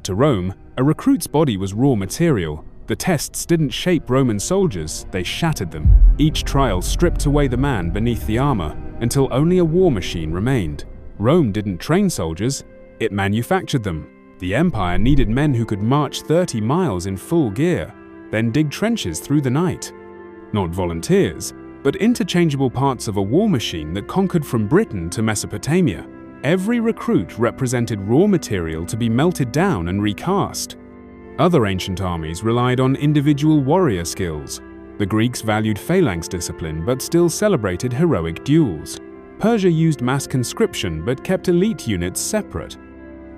to Rome, a recruit's body was raw material. The tests didn't shape Roman soldiers, they shattered them. Each trial stripped away the man beneath the armor until only a war machine remained. Rome didn't train soldiers, it manufactured them. The empire needed men who could march 30 miles in full gear, then dig trenches through the night. Not volunteers, but interchangeable parts of a war machine that conquered from Britain to Mesopotamia. Every recruit represented raw material to be melted down and recast. Other ancient armies relied on individual warrior skills. The Greeks valued phalanx discipline but still celebrated heroic duels. Persia used mass conscription but kept elite units separate.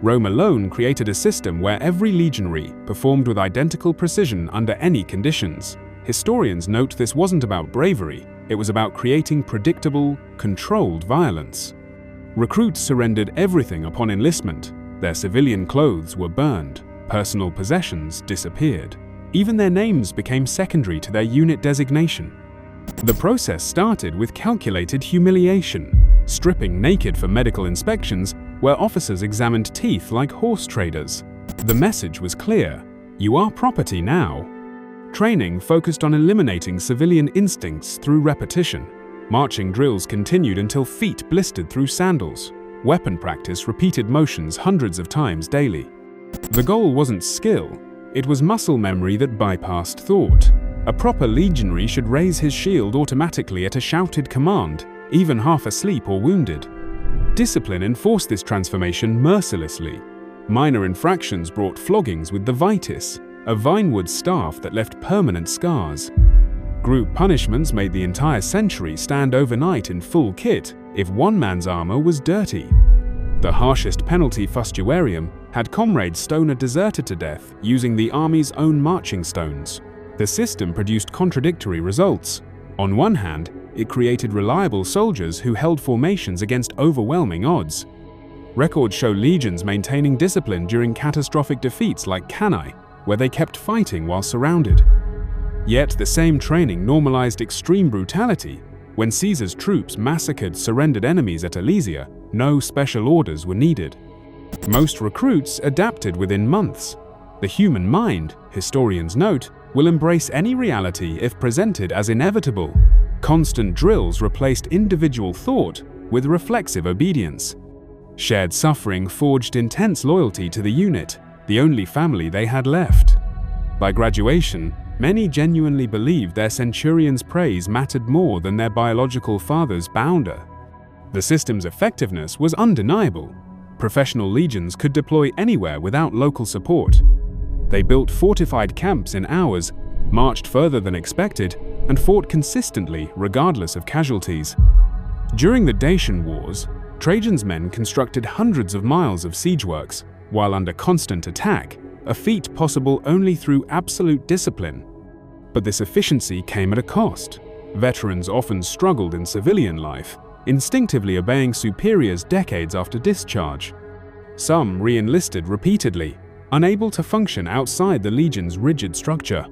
Rome alone created a system where every legionary performed with identical precision under any conditions. Historians note this wasn't about bravery, it was about creating predictable, controlled violence. Recruits surrendered everything upon enlistment. Their civilian clothes were burned, personal possessions disappeared. Even their names became secondary to their unit designation. The process started with calculated humiliation, stripping naked for medical inspections, where officers examined teeth like horse traders. The message was clear: you are property now. Training focused on eliminating civilian instincts through repetition. Marching drills continued until feet blistered through sandals. Weapon practice repeated motions hundreds of times daily. The goal wasn't skill, it was muscle memory that bypassed thought. A proper legionary should raise his shield automatically at a shouted command, even half asleep or wounded. Discipline enforced this transformation mercilessly. Minor infractions brought floggings with the vitis, a vinewood staff that left permanent scars. Group punishments made the entire century stand overnight in full kit if one man's armor was dirty. The harshest penalty, fustuarium, had comrades stone a deserter to death using the army's own marching stones. The system produced contradictory results. On one hand, it created reliable soldiers who held formations against overwhelming odds. Records show legions maintaining discipline during catastrophic defeats like Cannae, where they kept fighting while surrounded. Yet the same training normalized extreme brutality. When Caesar's troops massacred surrendered enemies at Alesia, no special orders were needed. Most recruits adapted within months. The human mind, historians note, will embrace any reality if presented as inevitable. Constant drills replaced individual thought with reflexive obedience. Shared suffering forged intense loyalty to the unit, the only family they had left. By graduation, many genuinely believed their centurion's praise mattered more than their biological father's bounder. The system's effectiveness was undeniable. Professional legions could deploy anywhere without local support. They built fortified camps in hours, marched further than expected, and fought consistently regardless of casualties. During the Dacian Wars, Trajan's men constructed hundreds of miles of siege works, while under constant attack, a feat possible only through absolute discipline. But this efficiency came at a cost. Veterans often struggled in civilian life, instinctively obeying superiors decades after discharge. Some re-enlisted repeatedly, unable to function outside the legion's rigid structure.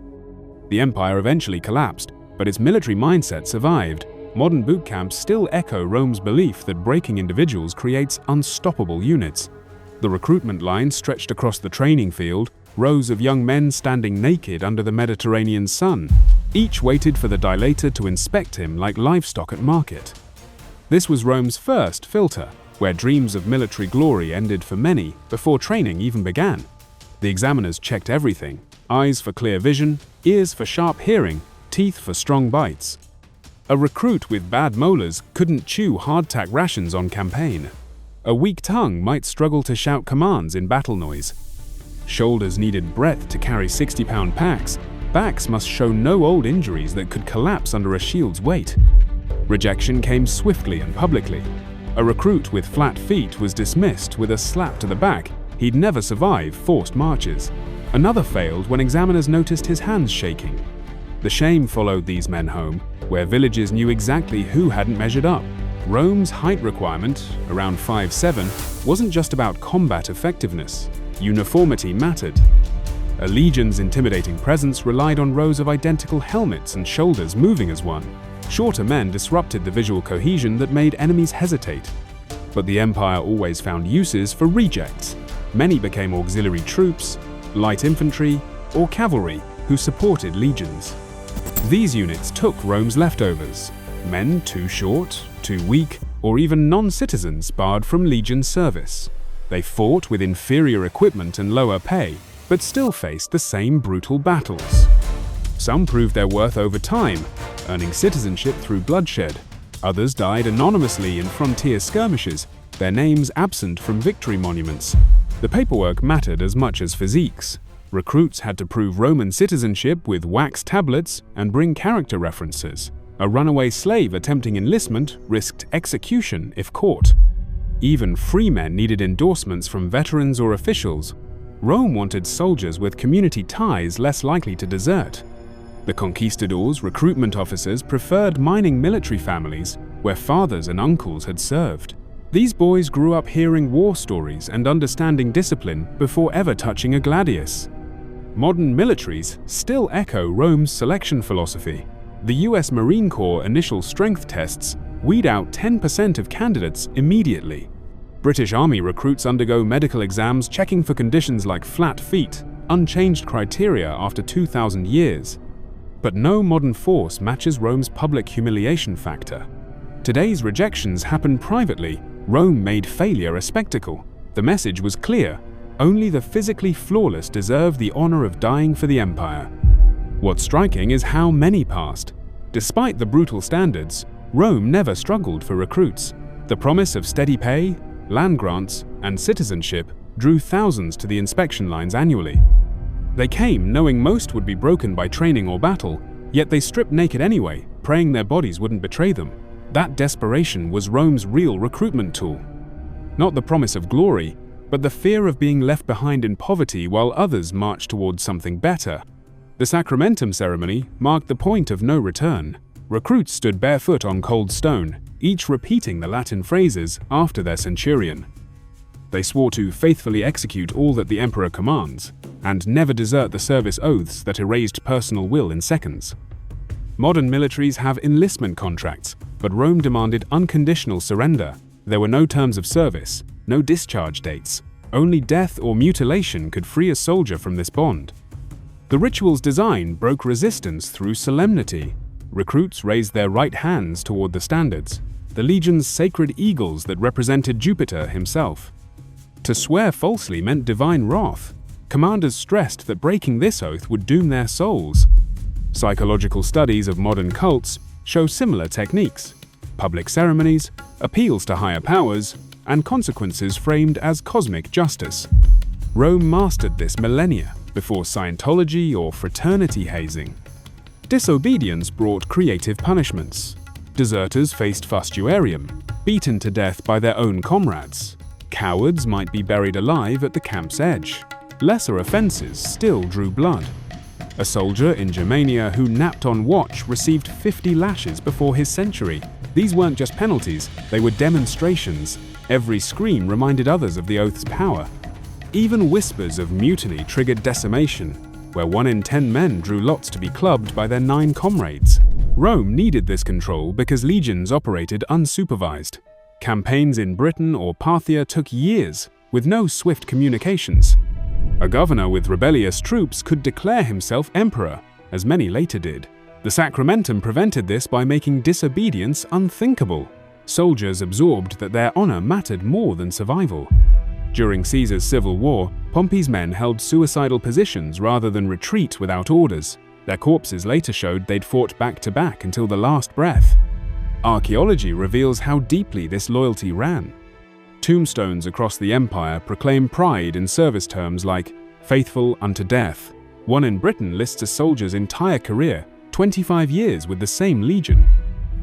The empire eventually collapsed, but its military mindset survived. Modern boot camps still echo Rome's belief that breaking individuals creates unstoppable units. The recruitment line stretched across the training field, rows of young men standing naked under the Mediterranean sun. Each waited for the dilator to inspect him like livestock at market. This was Rome's first filter, where dreams of military glory ended for many before training even began. The examiners checked everything: eyes for clear vision, ears for sharp hearing, teeth for strong bites. A recruit with bad molars couldn't chew hardtack rations on campaign. A weak tongue might struggle to shout commands in battle noise. Shoulders needed breadth to carry 60-pound packs. Backs must show no old injuries that could collapse under a shield's weight. Rejection came swiftly and publicly. A recruit with flat feet was dismissed with a slap to the back. He'd never survive forced marches. Another failed when examiners noticed his hands shaking. The shame followed these men home, where villages knew exactly who hadn't measured up. Rome's height requirement, around 5'7", wasn't just about combat effectiveness. Uniformity mattered. A legion's intimidating presence relied on rows of identical helmets and shoulders moving as one. Shorter men disrupted the visual cohesion that made enemies hesitate. But the empire always found uses for rejects. Many became auxiliary troops, light infantry, or cavalry who supported legions. These units took Rome's leftovers, men too short, too weak, or even non-citizens barred from legion service. They fought with inferior equipment and lower pay, but still faced the same brutal battles. Some proved their worth over time, earning citizenship through bloodshed. Others died anonymously in frontier skirmishes, their names absent from victory monuments. The paperwork mattered as much as physiques. Recruits had to prove Roman citizenship with wax tablets and bring character references. A runaway slave attempting enlistment risked execution if caught. Even free men needed endorsements from veterans or officials. Rome wanted soldiers with community ties less likely to desert. The conquistadors' recruitment officers preferred mining military families where fathers and uncles had served. These boys grew up hearing war stories and understanding discipline before ever touching a gladius. Modern militaries still echo Rome's selection philosophy. The US Marine Corps initial strength tests weed out 10% of candidates immediately. British Army recruits undergo medical exams checking for conditions like flat feet, unchanged criteria after 2,000 years. But no modern force matches Rome's public humiliation factor. Today's rejections happen privately. Rome made failure a spectacle. The message was clear: only the physically flawless deserve the honor of dying for the empire. What's striking is how many passed. Despite the brutal standards, Rome never struggled for recruits. The promise of steady pay, land grants, and citizenship drew thousands to the inspection lines annually. They came knowing most would be broken by training or battle, yet they stripped naked anyway, praying their bodies wouldn't betray them. That desperation was Rome's real recruitment tool. Not the promise of glory, but the fear of being left behind in poverty while others marched towards something better. The Sacramentum ceremony marked the point of no return. Recruits stood barefoot on cold stone, each repeating the Latin phrases after their centurion. They swore to faithfully execute all that the emperor commands, and never desert the service oaths that erased personal will in seconds. Modern militaries have enlistment contracts, but Rome demanded unconditional surrender. There were no terms of service, no discharge dates. Only death or mutilation could free a soldier from this bond. The ritual's design broke resistance through solemnity. Recruits raised their right hands toward the standards, the legion's sacred eagles that represented Jupiter himself. To swear falsely meant divine wrath. Commanders stressed that breaking this oath would doom their souls. Psychological studies of modern cults show similar techniques: public ceremonies, appeals to higher powers, and consequences framed as cosmic justice. Rome mastered this millennia before Scientology or fraternity hazing. Disobedience brought creative punishments. Deserters faced fustuarium, beaten to death by their own comrades. Cowards might be buried alive at the camp's edge. Lesser offenses still drew blood. A soldier in Germania who napped on watch received 50 lashes before his century. These weren't just penalties, they were demonstrations. Every scream reminded others of the oath's power. Even whispers of mutiny triggered decimation, where 1 in 10 men drew lots to be clubbed by their 9 comrades. Rome needed this control because legions operated unsupervised. Campaigns in Britain or Parthia took years, with no swift communications. A governor with rebellious troops could declare himself emperor, as many later did. The Sacramentum prevented this by making disobedience unthinkable. Soldiers absorbed that their honor mattered more than survival. During Caesar's civil war, Pompey's men held suicidal positions rather than retreat without orders. Their corpses later showed they'd fought back to back until the last breath. Archaeology reveals how deeply this loyalty ran. Tombstones across the empire proclaim pride in service terms like faithful unto death. One in Britain lists a soldier's entire career, 25 years with the same legion.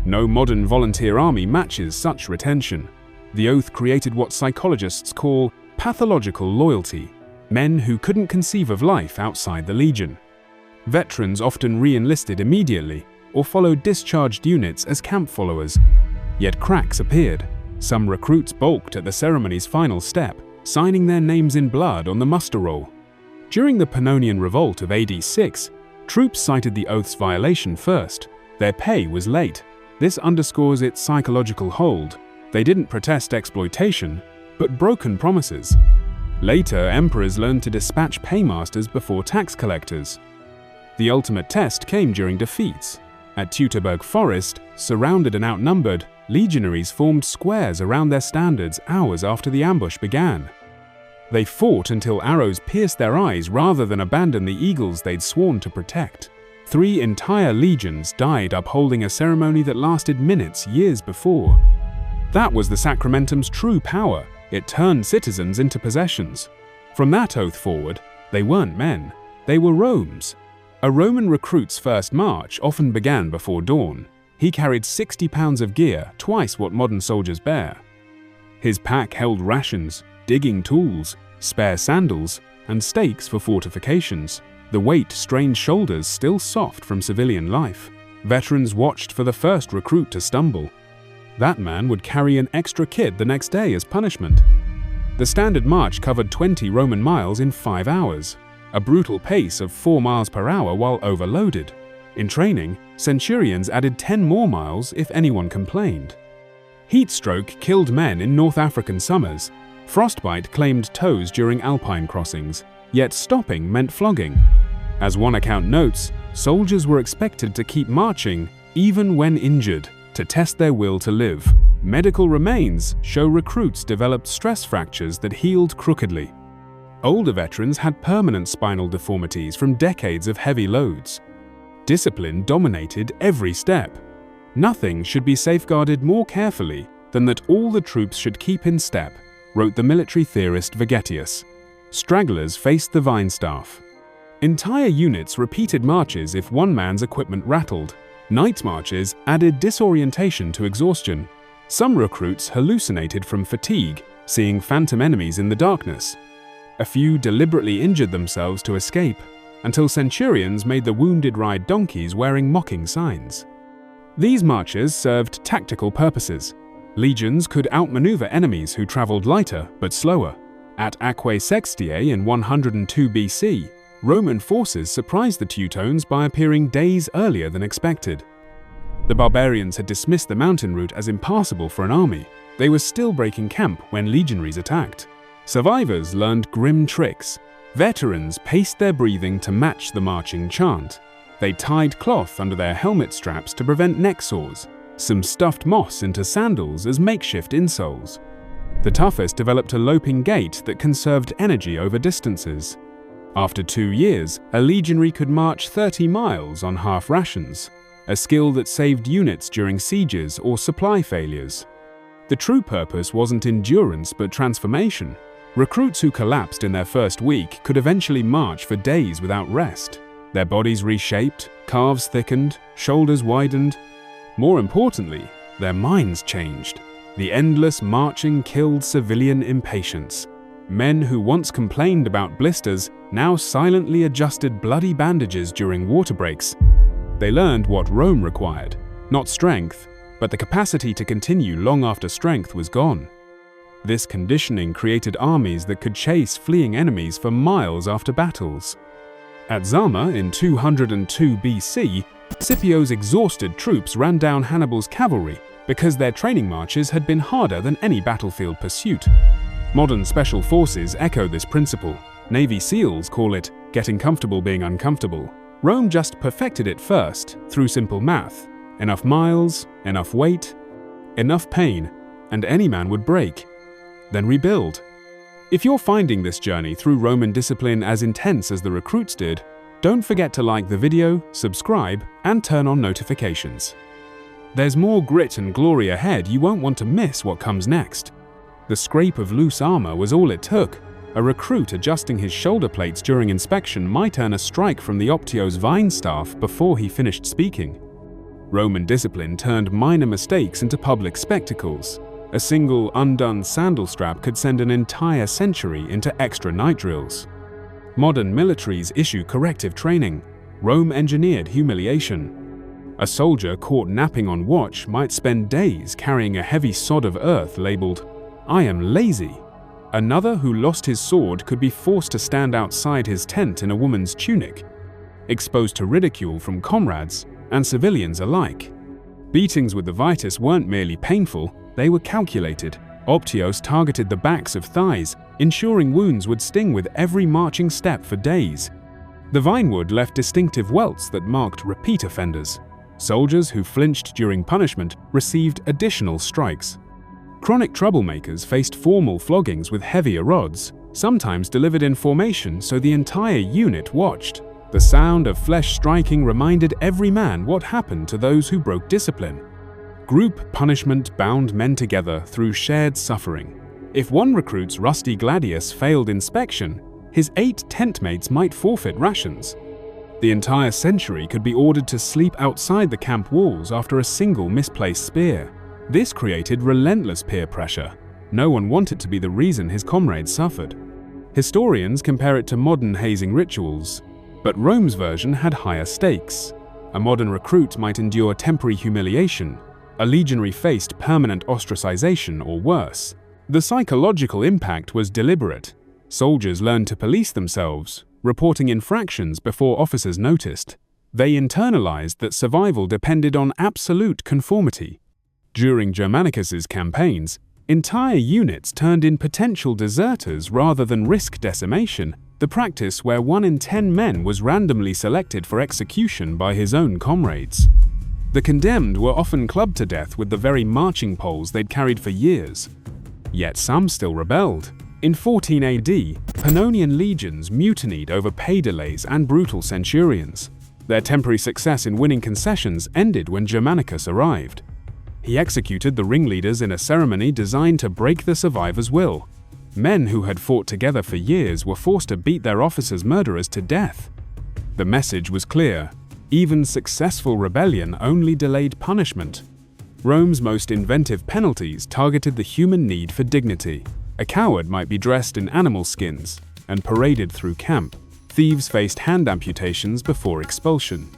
No modern volunteer army matches such retention. The oath created what psychologists call pathological loyalty, men who couldn't conceive of life outside the legion. Veterans often re-enlisted immediately or followed discharged units as camp followers. Yet cracks appeared. Some recruits balked at the ceremony's final step, signing their names in blood on the muster roll. During the Pannonian Revolt of AD 6, troops cited the oath's violation first. Their pay was late. This underscores its psychological hold. They didn't protest exploitation, but broken promises. Later, emperors learned to dispatch paymasters before tax collectors. The ultimate test came during defeats. At Teutoburg Forest, surrounded and outnumbered, legionaries formed squares around their standards hours after the ambush began. They fought until arrows pierced their eyes rather than abandon the eagles they'd sworn to protect. 3 entire legions died upholding a ceremony that lasted minutes years before. That was the Sacramentum's true power. It turned citizens into possessions. From that oath forward, they weren't men, they were Rome's. A Roman recruit's first march often began before dawn. He carried 60 pounds of gear, twice what modern soldiers bear. His pack held rations, digging tools, spare sandals, and stakes for fortifications. The weight strained shoulders still soft from civilian life. Veterans watched for the first recruit to stumble. That man would carry an extra kid the next day as punishment. The standard march covered 20 Roman miles in 5 hours, a brutal pace of 4 miles per hour while overloaded. In training, centurions added 10 more miles if anyone complained. Heat stroke killed men in North African summers. Frostbite claimed toes during alpine crossings, yet stopping meant flogging. As one account notes, soldiers were expected to keep marching even when injured, to test their will to live. Medical remains show recruits developed stress fractures that healed crookedly. Older veterans had permanent spinal deformities from decades of heavy loads. Discipline dominated every step. Nothing should be safeguarded more carefully than that all the troops should keep in step, wrote the military theorist Vegetius. Stragglers faced the vine staff. Entire units repeated marches if one man's equipment rattled. Night marches added disorientation to exhaustion. Some recruits hallucinated from fatigue, seeing phantom enemies in the darkness. A few deliberately injured themselves to escape, until centurions made the wounded ride donkeys wearing mocking signs. These marches served tactical purposes. Legions could outmaneuver enemies who traveled lighter but slower. At Aquae Sextiae in 102 BC, Roman forces surprised the Teutones by appearing days earlier than expected. The barbarians had dismissed the mountain route as impassable for an army. They were still breaking camp when legionaries attacked. Survivors learned grim tricks. Veterans paced their breathing to match the marching chant. They tied cloth under their helmet straps to prevent neck sores. Some stuffed moss into sandals as makeshift insoles. The toughest developed a loping gait that conserved energy over distances. After 2 years, a legionary could march 30 miles on half rations, a skill that saved units during sieges or supply failures. The true purpose wasn't endurance but transformation. Recruits who collapsed in their first week could eventually march for days without rest. Their bodies reshaped, calves thickened, shoulders widened. More importantly, their minds changed. The endless marching killed civilian impatience. Men who once complained about blisters now silently adjusted bloody bandages during water breaks. They learned what Rome required, not strength, but the capacity to continue long after strength was gone. This conditioning created armies that could chase fleeing enemies for miles after battles. At Zama in 202 BC, Scipio's exhausted troops ran down Hannibal's cavalry because their training marches had been harder than any battlefield pursuit. Modern special forces echo this principle. Navy SEALs call it getting comfortable being uncomfortable. Rome just perfected it first through simple math. Enough miles, enough weight, enough pain, and any man would break. Then rebuild. If you're finding this journey through Roman discipline as intense as the recruits did, don't forget to like the video, subscribe, and turn on notifications. There's more grit and glory ahead. You won't want to miss what comes next. The scrape of loose armor was all it took. A recruit adjusting his shoulder plates during inspection might earn a strike from the Optio's vine staff before he finished speaking. Roman discipline turned minor mistakes into public spectacles. A single undone sandal strap could send an entire century into extra night drills. Modern militaries issue corrective training. Rome engineered humiliation. A soldier caught napping on watch might spend days carrying a heavy sod of earth labeled, "I am lazy." Another who lost his sword could be forced to stand outside his tent in a woman's tunic, exposed to ridicule from comrades and civilians alike. Beatings with the vitus weren't merely painful, they were calculated. Optios targeted the backs of thighs, ensuring wounds would sting with every marching step for days. The vinewood left distinctive welts that marked repeat offenders. Soldiers who flinched during punishment received additional strikes. Chronic troublemakers faced formal floggings with heavier rods, sometimes delivered in formation so the entire unit watched. The sound of flesh striking reminded every man what happened to those who broke discipline. Group punishment bound men together through shared suffering. If one recruit's rusty gladius failed inspection, his 8 tentmates might forfeit rations. The entire century could be ordered to sleep outside the camp walls after a single misplaced spear. This created relentless peer pressure. No one wanted to be the reason his comrades suffered. Historians compare it to modern hazing rituals, but Rome's version had higher stakes. A modern recruit might endure temporary humiliation. A legionary faced permanent ostracization or worse. The psychological impact was deliberate. Soldiers learned to police themselves, reporting infractions before officers noticed. They internalized that survival depended on absolute conformity. During Germanicus's campaigns, entire units turned in potential deserters rather than risk decimation, the practice where 1 in 10 men was randomly selected for execution by his own comrades. The condemned were often clubbed to death with the very marching poles they'd carried for years. Yet some still rebelled. In 14 AD, Pannonian legions mutinied over pay delays and brutal centurions. Their temporary success in winning concessions ended when Germanicus arrived. He executed the ringleaders in a ceremony designed to break the survivors' will. Men who had fought together for years were forced to beat their officers' murderers to death. The message was clear. Even successful rebellion only delayed punishment. Rome's most inventive penalties targeted the human need for dignity. A coward might be dressed in animal skins and paraded through camp. Thieves faced hand amputations before expulsion.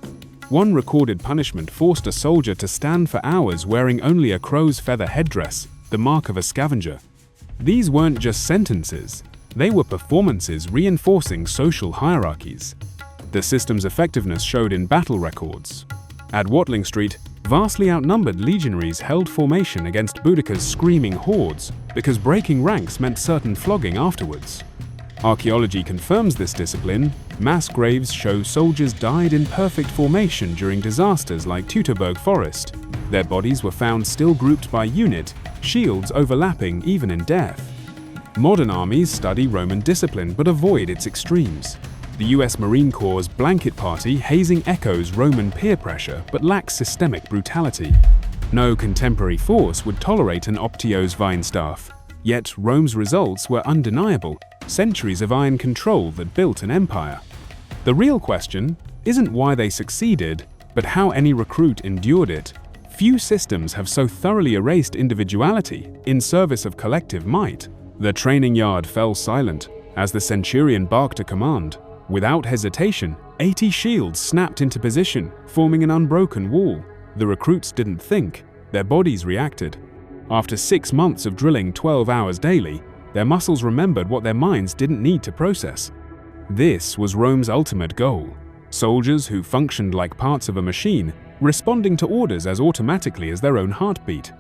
One recorded punishment forced a soldier to stand for hours wearing only a crow's feather headdress, the mark of a scavenger. These weren't just sentences, they were performances reinforcing social hierarchies. The system's effectiveness showed in battle records. At Watling Street, vastly outnumbered legionaries held formation against Boudicca's screaming hordes because breaking ranks meant certain flogging afterwards. Archaeology confirms this discipline. Mass graves show soldiers died in perfect formation during disasters like Teutoburg Forest. Their bodies were found still grouped by unit, shields overlapping even in death. Modern armies study Roman discipline but avoid its extremes. The US Marine Corps' blanket party hazing echoes Roman peer pressure but lacks systemic brutality. No contemporary force would tolerate an Optios vine staff. Yet Rome's results were undeniable, centuries of iron control that built an empire. The real question isn't why they succeeded, but how any recruit endured it. Few systems have so thoroughly erased individuality in service of collective might. The training yard fell silent as the centurion barked a command. Without hesitation, 80 shields snapped into position, forming an unbroken wall. The recruits didn't think, their bodies reacted. After 6 months of drilling 12 hours daily, their muscles remembered what their minds didn't need to process. This was Rome's ultimate goal. Soldiers who functioned like parts of a machine, responding to orders as automatically as their own heartbeat.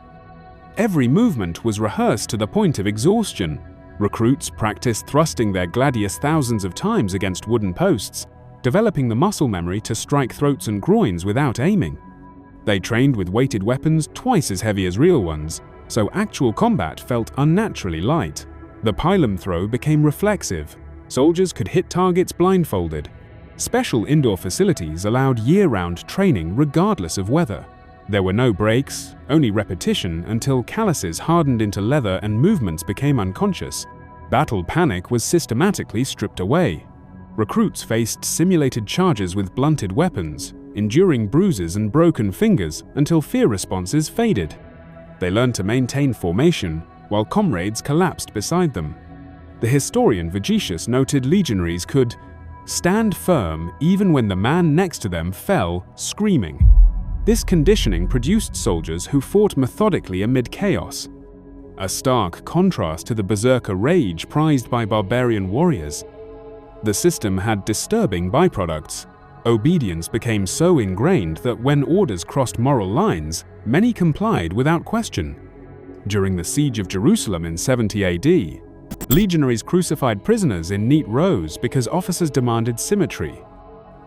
Every movement was rehearsed to the point of exhaustion. Recruits practiced thrusting their gladius thousands of times against wooden posts, developing the muscle memory to strike throats and groins without aiming. They trained with weighted weapons twice as heavy as real ones, so actual combat felt unnaturally light. The pilum throw became reflexive. Soldiers could hit targets blindfolded. Special indoor facilities allowed year-round training regardless of weather. There were no breaks, only repetition until calluses hardened into leather and movements became unconscious. Battle panic was systematically stripped away. Recruits faced simulated charges with blunted weapons, enduring bruises and broken fingers until fear responses faded. They learned to maintain formation while comrades collapsed beside them. The historian Vigetius noted legionaries could stand firm even when the man next to them fell, screaming. This conditioning produced soldiers who fought methodically amid chaos, a stark contrast to the berserker rage prized by barbarian warriors. The system had disturbing byproducts. Obedience became so ingrained that when orders crossed moral lines, many complied without question. During the siege of Jerusalem in 70 AD, Legionaries crucified prisoners in neat rows because officers demanded symmetry.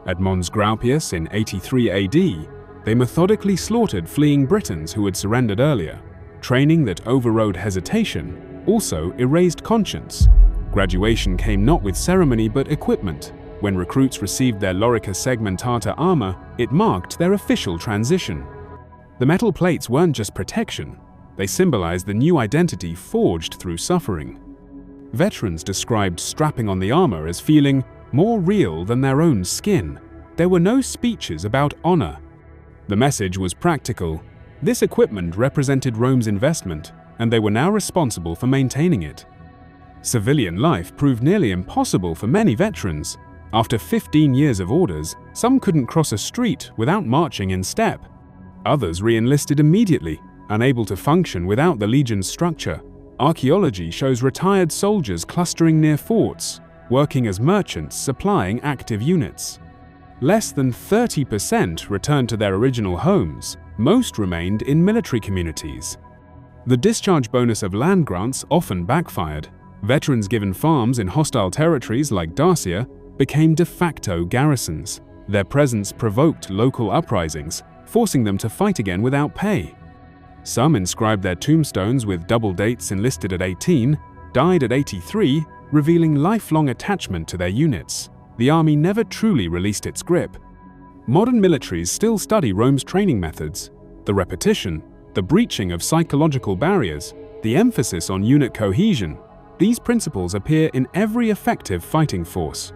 At Mons Graupius in 83 AD, they methodically slaughtered fleeing Britons who had surrendered earlier. Training that overrode hesitation also erased conscience. Graduation came not with ceremony but equipment. When recruits received their Lorica segmentata armor, it marked their official transition. The metal plates weren't just protection, they symbolized the new identity forged through suffering. Veterans described strapping on the armor as feeling more real than their own skin. There were no speeches about honor. The message was practical. This equipment represented Rome's investment, and they were now responsible for maintaining it. Civilian life proved nearly impossible for many veterans. After 15 years of orders, some couldn't cross a street without marching in step. Others re-enlisted immediately, unable to function without the legion's structure. Archaeology shows retired soldiers clustering near forts, working as merchants supplying active units. Less than 30% returned to their original homes. Most remained in military communities. The discharge bonus of land grants often backfired. Veterans given farms in hostile territories like Dacia became de facto garrisons. Their presence provoked local uprisings, forcing them to fight again without pay. Some inscribed their tombstones with double dates enlisted at 18, died at 83, revealing lifelong attachment to their units. The army never truly released its grip. Modern militaries still study Rome's training methods. The repetition, the breaching of psychological barriers, the emphasis on unit cohesion. These principles appear in every effective fighting force.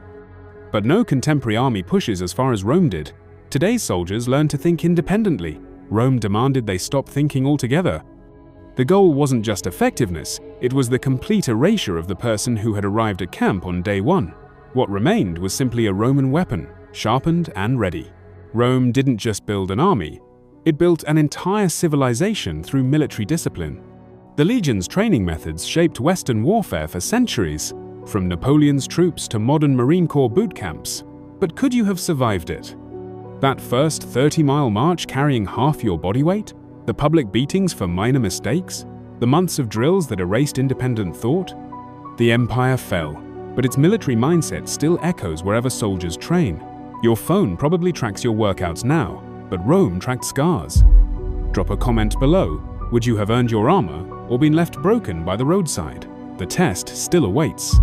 But no contemporary army pushes as far as Rome did. Today's soldiers learn to think independently. Rome demanded they stop thinking altogether. The goal wasn't just effectiveness, it was the complete erasure of the person who had arrived at camp on day one. What remained was simply a Roman weapon, sharpened and ready. Rome didn't just build an army, it built an entire civilization through military discipline. The legion's training methods shaped Western warfare for centuries, from Napoleon's troops to modern Marine Corps boot camps. But could you have survived it? That first 30-mile march carrying half your body weight? The public beatings for minor mistakes? The months of drills that erased independent thought? The empire fell, but its military mindset still echoes wherever soldiers train. Your phone probably tracks your workouts now, but Rome tracked scars. Drop a comment below. Would you have earned your armor or been left broken by the roadside? The test still awaits.